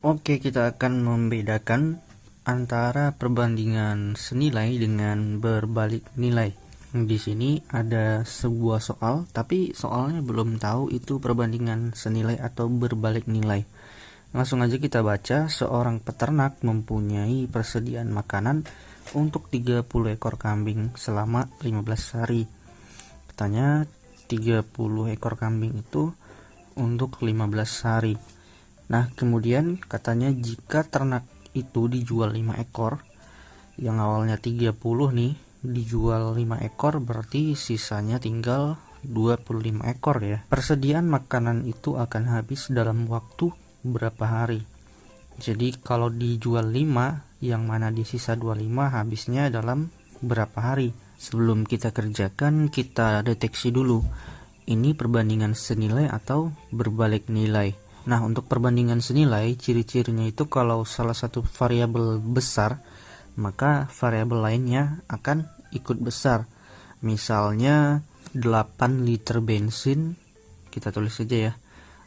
Oke, kita akan membedakan antara perbandingan senilai dengan berbalik nilai. Di sini ada sebuah soal, tapi soalnya belum tahu itu perbandingan senilai atau berbalik nilai. Langsung aja kita baca. Seorang peternak mempunyai persediaan makanan untuk 30 ekor kambing selama 15 hari. Katanya 30 ekor kambing itu untuk 15 hari. Nah, kemudian katanya jika ternak itu dijual 5 ekor, yang awalnya 30 nih, dijual 5 ekor, berarti sisanya tinggal 25 ekor ya. Persediaan makanan itu akan habis dalam waktu berapa hari? Jadi kalau dijual 5, yang mana di sisa 25 habisnya dalam berapa hari? Sebelum kita kerjakan, kita deteksi dulu. Ini perbandingan senilai atau berbalik nilai. Nah, untuk perbandingan senilai, ciri-cirinya itu kalau salah satu variabel besar, maka variabel lainnya akan ikut besar. Misalnya 8 liter bensin, kita tulis saja ya.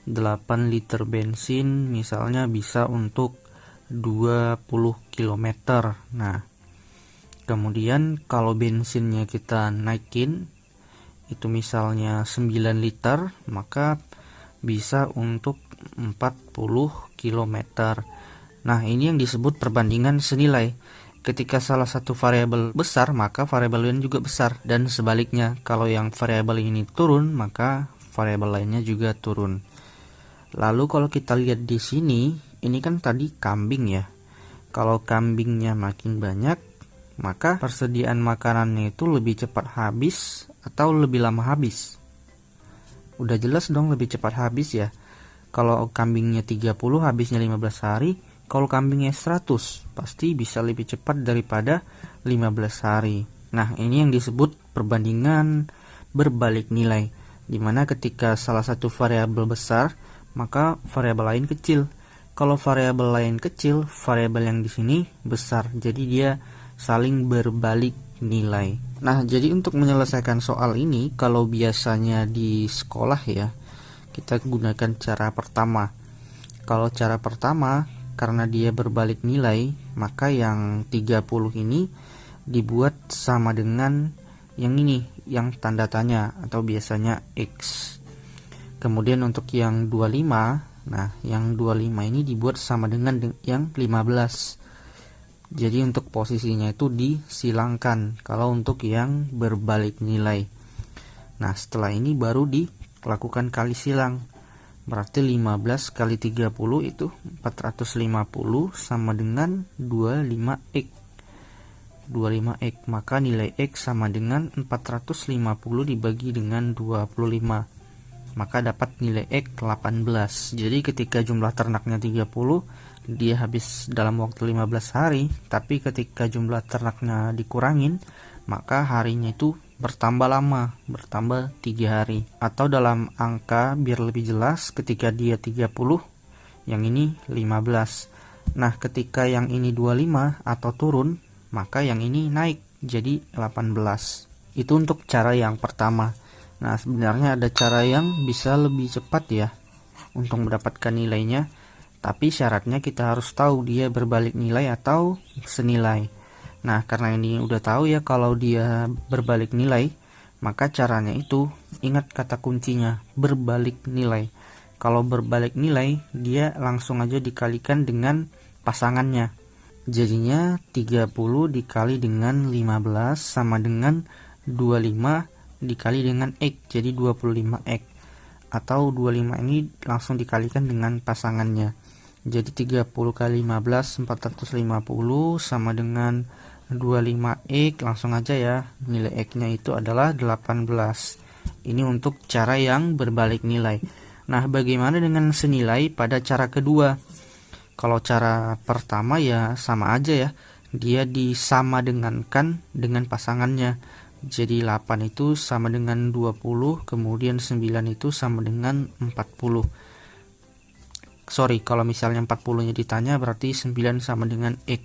8 liter bensin misalnya bisa untuk 20 km. Nah, kemudian kalau bensinnya kita naikin, itu misalnya 9 liter, maka bisa untuk 40 km. Nah, ini yang disebut perbandingan senilai. Ketika salah satu variabel besar, maka variabel lain juga besar, dan sebaliknya, kalau yang variabel ini turun, maka variabel lainnya juga turun. Lalu kalau kita lihat di sini, ini kan tadi kambing ya. Kalau kambingnya makin banyak, maka persediaan makanannya itu lebih cepat habis atau lebih lama habis. Udah jelas dong lebih cepat habis ya. Kalau kambingnya 30 habisnya 15 hari, kalau kambingnya 100 pasti bisa lebih cepat daripada 15 hari. Nah, ini yang disebut perbandingan berbalik nilai, dimana ketika salah satu variabel besar, maka variabel lain kecil. Kalau variabel lain kecil, variabel yang di sini besar. Jadi dia saling berbalik nilai. Nah, jadi untuk menyelesaikan soal ini, kalau biasanya di sekolah ya, kita gunakan cara pertama. Kalau cara pertama, karena dia berbalik nilai, maka yang 30 ini dibuat sama dengan yang ini, yang tanda tanya atau biasanya X. Kemudian untuk yang 25, nah yang 25 ini dibuat sama dengan yang 15. Jadi untuk posisinya itu disilangkan kalau untuk yang berbalik nilai. Nah, setelah ini baru dilakukan kali silang. Berarti 15 kali 30 itu 450 sama dengan 25x. 25x, maka nilai X sama dengan 450 dibagi dengan 25. Maka dapat nilai X 18. Jadi ketika jumlah ternaknya 30, dia habis dalam waktu 15 hari, tapi ketika jumlah ternaknya dikurangin, maka harinya itu bertambah lama, bertambah 3 hari. Atau dalam angka biar lebih jelas, ketika dia 30, yang ini 15. Nah, ketika yang ini 25 atau turun, maka yang ini naik jadi 18. Itu untuk cara yang pertama. Nah, sebenarnya ada cara yang bisa lebih cepat ya untuk mendapatkan nilainya. Tapi syaratnya kita harus tahu dia berbalik nilai atau senilai. Nah, karena ini udah tahu ya kalau dia berbalik nilai, maka caranya itu ingat kata kuncinya, berbalik nilai. Kalau berbalik nilai, dia langsung aja dikalikan dengan pasangannya. Jadinya 30 dikali dengan 15 sama dengan 25 dikali dengan X, jadi 25X. Atau 25 ini langsung dikalikan dengan pasangannya. Jadi 30 kali 15 450 sama dengan 25x, langsung aja ya, nilai x nya itu adalah 18. Ini untuk cara yang berbalik nilai. Nah, bagaimana dengan senilai pada cara kedua? Kalau cara pertama ya sama aja ya, dia disama dengankan dengan pasangannya. Jadi 8 itu sama dengan 20, kemudian 9 itu sama dengan 40. Sorry, kalau misalnya 40 nya ditanya berarti 9 sama dengan X.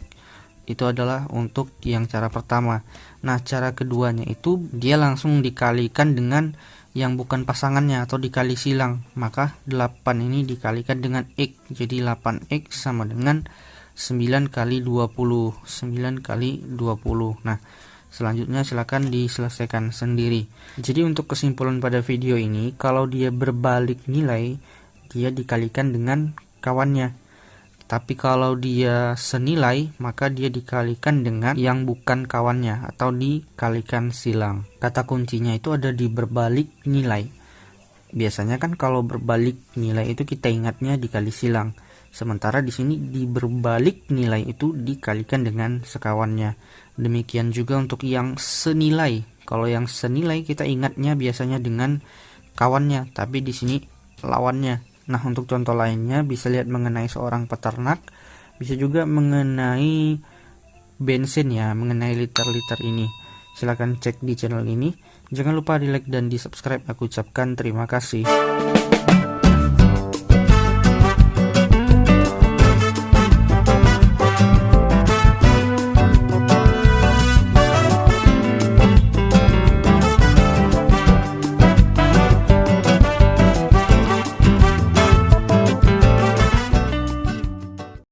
Itu adalah untuk yang cara pertama. Nah, cara keduanya itu dia langsung dikalikan dengan yang bukan pasangannya atau dikali silang. Maka 8 ini dikalikan dengan X. Jadi 8X sama dengan 9 kali 20. 9 kali 20. Nah, selanjutnya silakan diselesaikan sendiri. Jadi untuk kesimpulan pada video ini, kalau dia berbalik nilai, dia dikalikan dengan kawannya. Tapi kalau dia senilai, maka dia dikalikan dengan yang bukan kawannya atau dikalikan silang. Kata kuncinya itu ada di berbalik nilai. Biasanya kan kalau berbalik nilai itu kita ingatnya dikali silang. Sementara di sini di berbalik nilai itu dikalikan dengan sekawannya. Demikian juga untuk yang senilai. Kalau yang senilai kita ingatnya biasanya dengan kawannya, tapi di sini lawannya. Nah, untuk contoh lainnya bisa lihat mengenai seorang peternak, bisa juga mengenai bensin ya, mengenai liter-liter ini. Silahkan cek di channel ini. Jangan lupa di like dan di subscribe. Aku ucapkan terima kasih.